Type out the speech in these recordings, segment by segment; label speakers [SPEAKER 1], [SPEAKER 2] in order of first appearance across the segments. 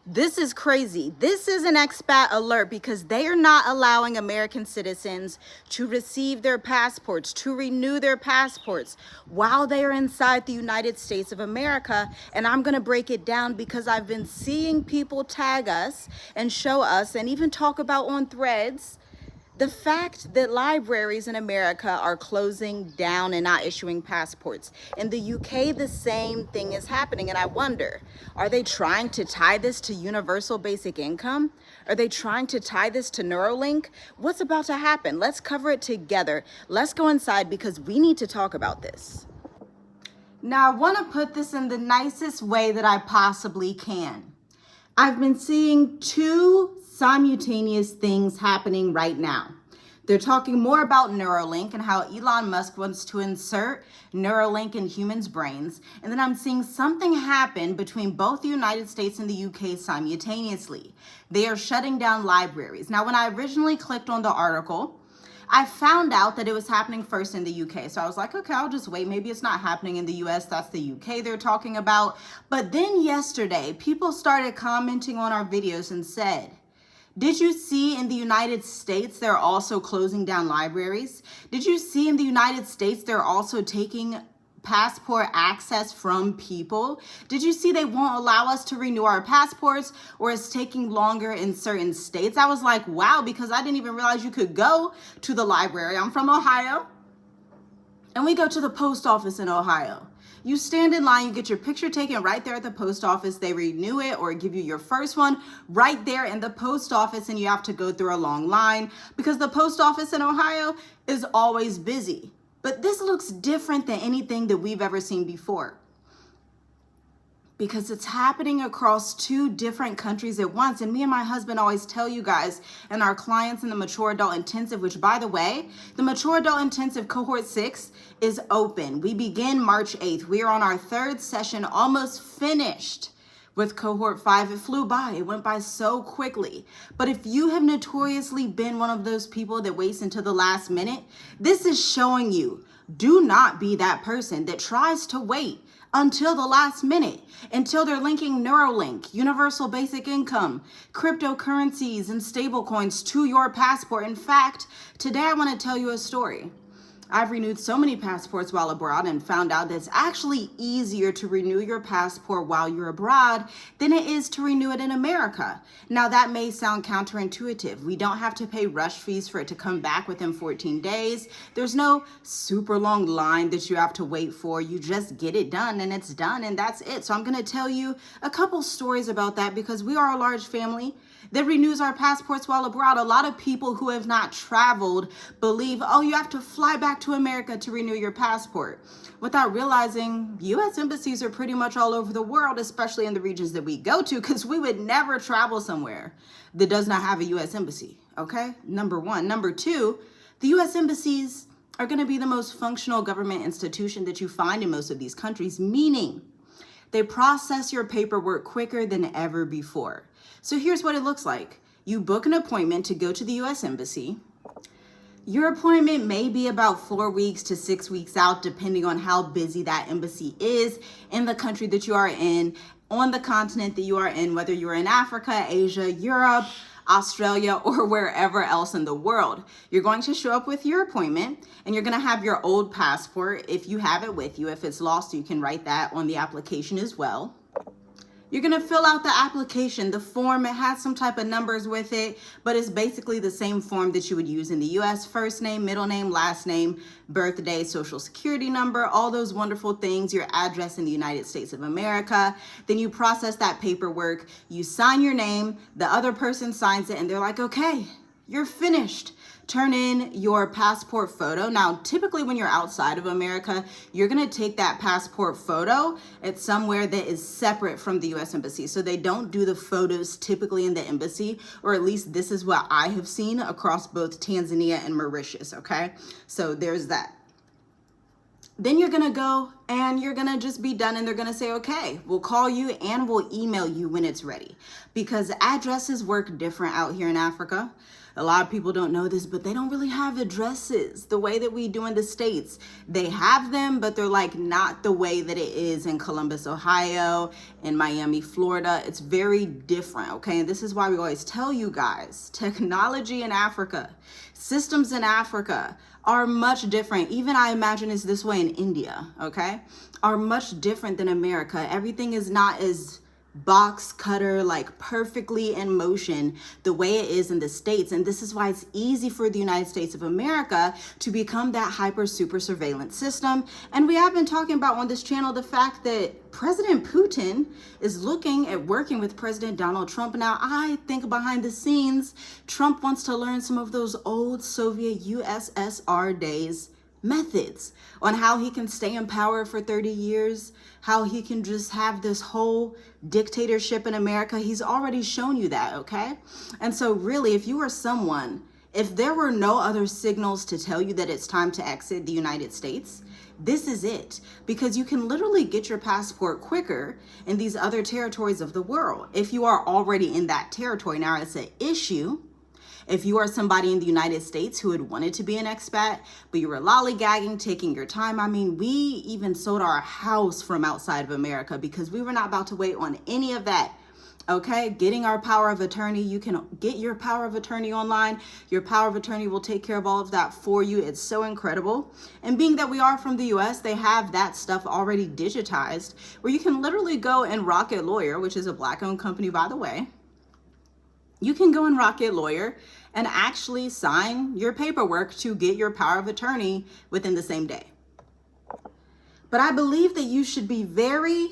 [SPEAKER 1] This is crazy. This is an expat alert because they are not allowing American citizens to receive their passports, to renew their passports while they are inside the United States of America. And I'm going to break it down because I've been seeing people tag us and show us and even talk about on threads the fact that libraries in America are closing down and not issuing passports. In the UK, the same thing is happening. And I wonder, are they trying to tie this to universal basic income? Are they trying to tie this to Neuralink? What's about to happen? Let's cover it together. Let's go inside because we need to talk about this. Now, I want to put this in the nicest way that I possibly can. I've been seeing two simultaneous things happening right now. They're talking more about Neuralink and how Elon Musk wants to insert Neuralink in humans' brains. And then I'm seeing something happen between both the United States and the UK simultaneously. They are shutting down libraries. Now, when I originally clicked on the article, I found out that it was happening first in the UK. So I was like, okay, I'll just wait. Maybe it's not happening in the US. That's the UK they're talking about. But then yesterday, people started commenting on our videos and said, did you see in the United States they're also closing down libraries? Did you see in the United States they're also taking passport access from people? Did you see they won't allow us to renew our passports, or it's taking longer in certain states? I was like, wow, because I didn't even realize you could go to the library. I'm from Ohio, and we go to the post office in Ohio. You stand in line, you get your picture taken right there at the post office. They renew it or give you your first one right there in the post office, and you have to go through a long line because the post office in Ohio is always busy. But this looks different than anything that we've ever seen before because it's happening across two different countries at once. And me and my husband always tell you guys and our clients in the Mature Adult Intensive, which by the way, the Mature Adult Intensive Cohort 6 is open. We begin March 8th. We are on our third session, almost finished with cohort 5. It flew by. It went by so quickly. But if you have notoriously been one of those people that waits until the last minute, this is showing you, do not be that person that tries to wait until the last minute, until they're linking Neuralink, universal basic income, cryptocurrencies, and stablecoins to your passport. In fact, today I want to tell you a story. I've renewed so many passports while abroad and found out that it's actually easier to renew your passport while you're abroad than it is to renew it in America. Now, that may sound counterintuitive. We don't have to pay rush fees for it to come back within 14 days. There's no super long line that you have to wait for. You just get it done and it's done and that's it. So I'm going to tell you a couple stories about that because we are a large family that renews our passports while abroad. A lot of people who have not traveled believe, oh, you have to fly back to America to renew your passport, without realizing U.S. embassies are pretty much all over the world, especially in the regions that we go to, because we would never travel somewhere that does not have a U.S. embassy, okay? Number one. Number two, the U.S. embassies are going to be the most functional government institution that you find in most of these countries, meaning they process your paperwork quicker than ever before. So here's what it looks like. You book an appointment to go to the U.S. Embassy. Your appointment may be about 4 weeks to 6 weeks out, depending on how busy that embassy is in the country that you are in, on the continent that you are in, whether you're in Africa, Asia, Europe, Australia, or wherever else in the world. You're going to show up with your appointment and you're going to have your old passport if you have it with you. If it's lost, you can write that on the application as well. You're going to fill out the application, the form. It has some type of numbers with it, but it's basically the same form that you would use in the US. First name, middle name, last name, birthday, social security number, all those wonderful things, your address in the United States of America. Then you process that paperwork, you sign your name, the other person signs it, and they're like, okay, you're finished. Turn in your passport photo. Now, typically when you're outside of America, you're going to take that passport photo at somewhere that is separate from the U.S. Embassy. So they don't do the photos typically in the embassy, or at least this is what I have seen across both Tanzania and Mauritius, okay? So there's that. Then you're going to go and you're going to just be done, and they're going to say, okay, we'll call you and we'll email you when it's ready, because addresses work different out here in Africa. A lot of people don't know this, but they don't really have addresses the way that we do in the States. They have them, but they're like not the way that it is in Columbus, Ohio, in Miami, Florida. It's very different, okay? And this is why we always tell you guys, technology in Africa, systems in Africa are much different. Even I imagine it's this way in India, okay? Are much different than America. Everything is not as box cutter, like perfectly in motion the way it is in the States. And this is why it's easy for the United States of America to become that hyper super surveillance system. And we have been talking about on this channel the fact that President Putin is looking at working with President Donald Trump. Now, I think behind the scenes, Trump wants to learn some of those old Soviet USSR days methods on how he can stay in power for 30 years, how he can just have this whole dictatorship in America. He's already shown you that, okay? And so really, if you are someone, if there were no other signals to tell you that it's time to exit the United States, this is it, because you can literally get your passport quicker in these other territories of the world if you are already in that territory. Now, it's an issue if you are somebody in the United States who had wanted to be an expat, but you were lollygagging, taking your time. I mean, we even sold our house from outside of America because we were not about to wait on any of that. Okay, getting our power of attorney, you can get your power of attorney online. Your power of attorney will take care of all of that for you. It's so incredible. And being that we are from the US, they have that stuff already digitized where you can literally go and Rocket Lawyer, which is a Black-owned company, by the way. You can go in Rocket Lawyer and actually sign your paperwork to get your power of attorney within the same day. But I believe that you should be very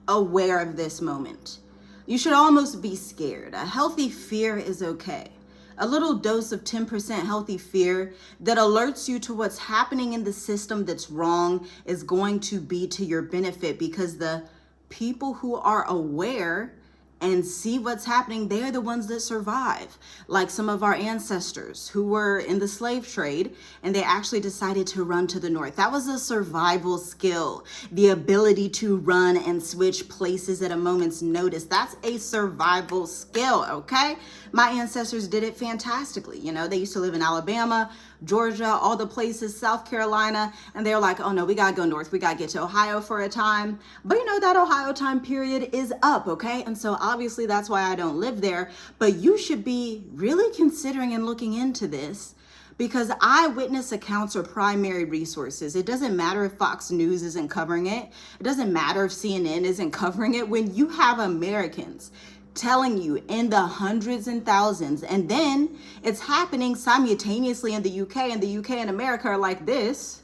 [SPEAKER 1] aware of this moment. You should almost be scared. A healthy fear is okay. A little dose of 10% healthy fear that alerts you to what's happening in the system that's wrong is going to be to your benefit, because the people who are aware and see what's happening, they're the ones that survive. Like some of our ancestors who were in the slave trade and they actually decided to run to the north. That was a survival skill. The ability to run and switch places at a moment's notice. That's a survival skill, okay? My ancestors did it fantastically. You know, they used to live in Alabama, Georgia, all the places, South Carolina, and they're like, oh no, we gotta go north. We gotta get to Ohio for a time. But you know, that Ohio time period is up, okay? And so obviously that's why I don't live there. But you should be really considering and looking into this, because eyewitness accounts are primary resources. It doesn't matter if Fox News isn't covering it. It doesn't matter if CNN isn't covering it. When you have Americans telling you in the hundreds and thousands, and then it's happening simultaneously in the UK, and the UK and America are like this,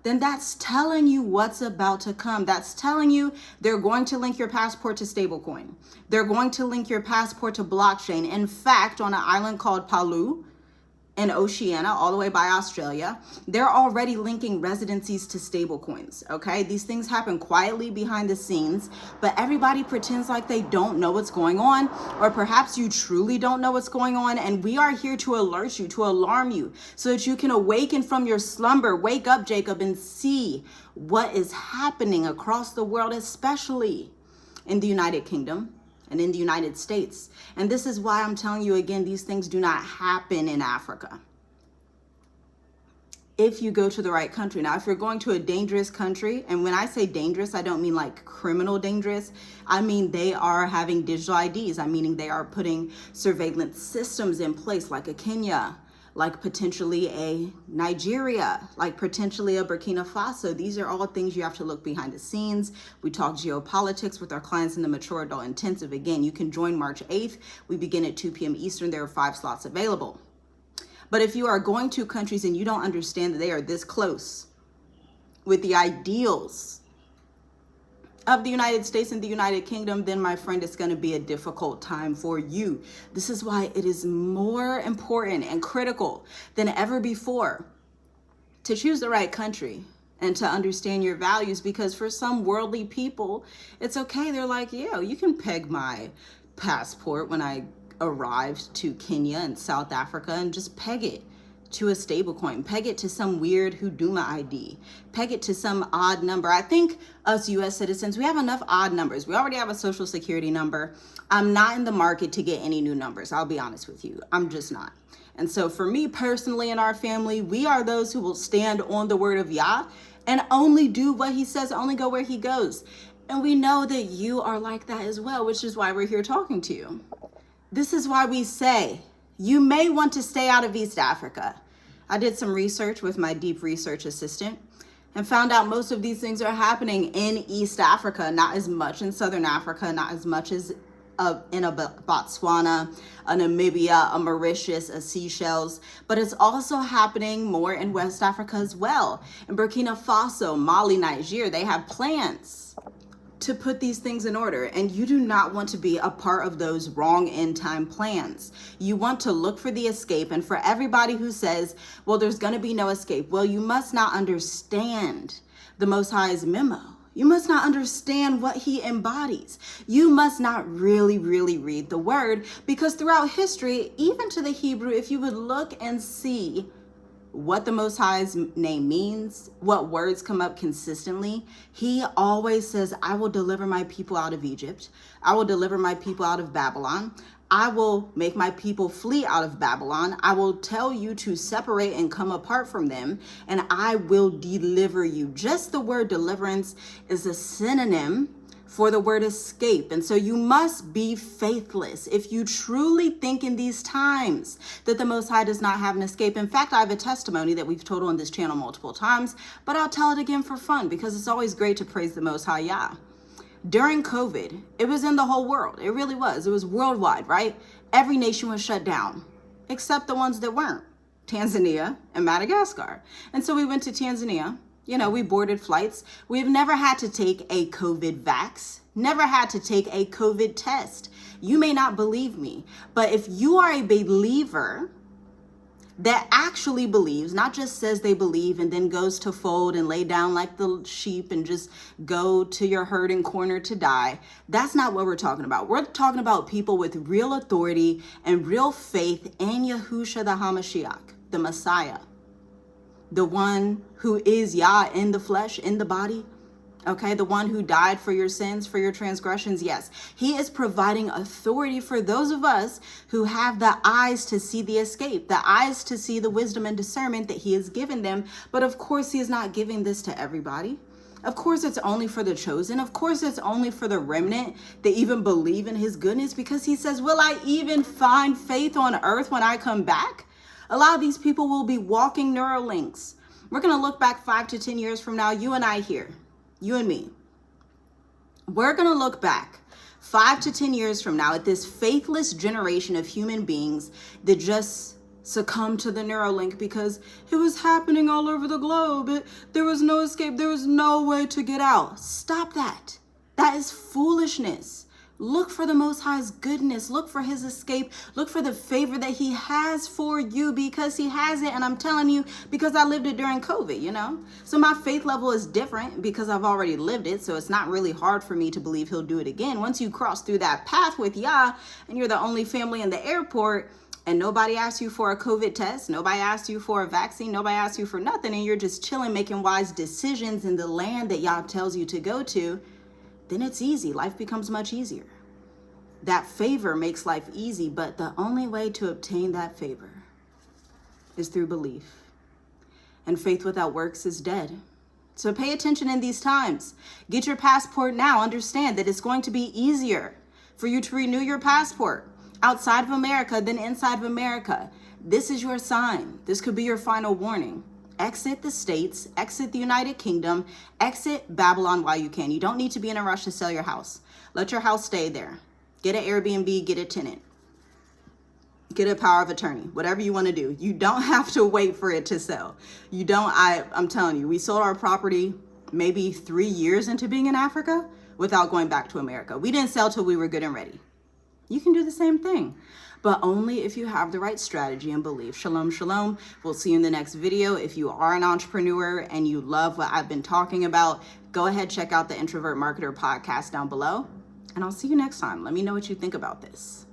[SPEAKER 1] then that's telling you what's about to come. That's telling you they're going to link your passport to stablecoin. They're going to link your passport to blockchain. In fact, on an island called Palau in Oceania, all the way by Australia, they're already linking residencies to stablecoins, okay? These things happen quietly behind the scenes, but everybody pretends like they don't know what's going on, or perhaps you truly don't know what's going on, and we are here to alert you, to alarm you, so that you can awaken from your slumber. Wake up, Jacob, and see what is happening across the world, especially in the United Kingdom and in the United States. And this is why I'm telling you again, these things do not happen in Africa. If you go to the right country. Now, if you're going to a dangerous country, and when I say dangerous, I don't mean like criminal dangerous. I mean, they are having digital IDs. I'm meaning they are putting surveillance systems in place, like a Kenya, like potentially a Nigeria, like potentially a Burkina Faso. These are all things you have to look behind the scenes. We talk geopolitics with our clients in the Mature Adult Intensive. Again, you can join March 8th. We begin at 2 p.m. Eastern. There are 5 slots available. But if you are going to countries and you don't understand that they are this close with the ideals of the United States and the United Kingdom, then my friend, it's going to be a difficult time for you. This is why it is more important and critical than ever before to choose the right country and to understand your values, because for some worldly people, it's okay. They're like, yeah, you can peg my passport when I arrived to Kenya and South Africa and just peg it to a stable coin, peg it to some weird Huduma ID, peg it to some odd number. I think us US citizens, we have enough odd numbers. We already have a social security number. I'm not in the market to get any new numbers. I'll be honest with you. I'm just not. And so for me personally and our family, we are those who will stand on the word of Yah and only do what he says, only go where he goes. And we know that you are like that as well, which is why we're here talking to you. This is why we say you may want to stay out of East Africa. I did some research with my deep research assistant and found out most of these things are happening in East Africa, not as much in Southern Africa, not as much as in a Botswana, a Namibia, a Mauritius, a Seychelles, but it's also happening more in West Africa as well. In Burkina Faso, Mali, Niger, they have plans to put these things in order, and you do not want to be a part of those wrong end time plans. You want to look for the escape, and for everybody who says, well, there's going to be no escape, well, you must not understand the Most High's memo. You must not understand what he embodies. You must not really read the word, because throughout history, even to the Hebrew, if you would look and see what the Most High's name means, what words come up consistently, he always says, I will deliver my people out of Egypt. I will deliver my people out of Babylon. I will make my people flee out of Babylon. I will tell you to separate and come apart from them, and I will deliver you. Just the word deliverance is a synonym for the word escape. And so you must be faithless if you truly think in these times that the Most High does not have an escape. In fact, I have a testimony that we've told on this channel multiple times, but I'll tell it again for fun because it's always great to praise the Most High Yah. During COVID, it was in the whole world. It really was. It was worldwide, right? Every nation was shut down, except the ones that weren't, Tanzania and Madagascar. And so we went to Tanzania. You know, we boarded flights. We've never had to take a COVID vax, never had to take a COVID test. You may not believe me, but if you are a believer that actually believes, not just says they believe and then goes to fold and lay down like the sheep and just go to your herding corner to die, that's not what we're talking about. We're talking about people with real authority and real faith in Yahusha the HaMashiach, the Messiah, the one who is Yah in the flesh, in the body. Okay, the one who died for your sins, for your transgressions. Yes, he is providing authority for those of us who have the eyes to see the escape, the eyes to see the wisdom and discernment that he has given them. But of course, he is not giving this to everybody. Of course, it's only for the chosen. Of course, it's only for the remnant that even believe in his goodness, because he says, will I even find faith on earth when I come back? A lot of these people will be walking Neuralinks. We're going to look back 5 to 10 years from now, you and I here. You and me, we're going to look back 5 to 10 years from now at this faithless generation of human beings that just succumbed to the Neuralink because it was happening all over the globe. There was no escape. There was no way to get out. Stop that. That is foolishness. Look for the Most High's goodness. Look for his escape. Look for the favor that he has for you, because he has it. And I'm telling you, because I lived it during COVID, you know. So my faith level is different because I've already lived it. So it's not really hard for me to believe he'll do it again. Once you cross through that path with Yah and you're the only family in the airport and nobody asks you for a COVID test, nobody asks you for a vaccine, nobody asks you for nothing, and you're just chilling, making wise decisions in the land that Yah tells you to go to, then it's easy. Life becomes much easier. That favor makes life easy, but the only way to obtain that favor is through belief. And faith without works is dead. So pay attention in these times. Get your passport now. Understand that it's going to be easier for you to renew your passport outside of America than inside of America. This is your sign. This could be your final warning. Exit the States, exit the United Kingdom, exit Babylon while you can. You don't need to be in a rush to sell your house. Let your house stay there. Get an Airbnb, get a tenant, get a power of attorney, whatever you want to do. You don't have to wait for it to sell. I'm telling you, we sold our property maybe 3 years into being in Africa without going back to America. We didn't sell till we were good and ready. You can do the same thing, but only if you have the right strategy and belief. Shalom, shalom. We'll see you in the next video. If you are an entrepreneur and you love what I've been talking about, go ahead, check out the Introvert Marketer podcast down below. And I'll see you next time. Let me know what you think about this.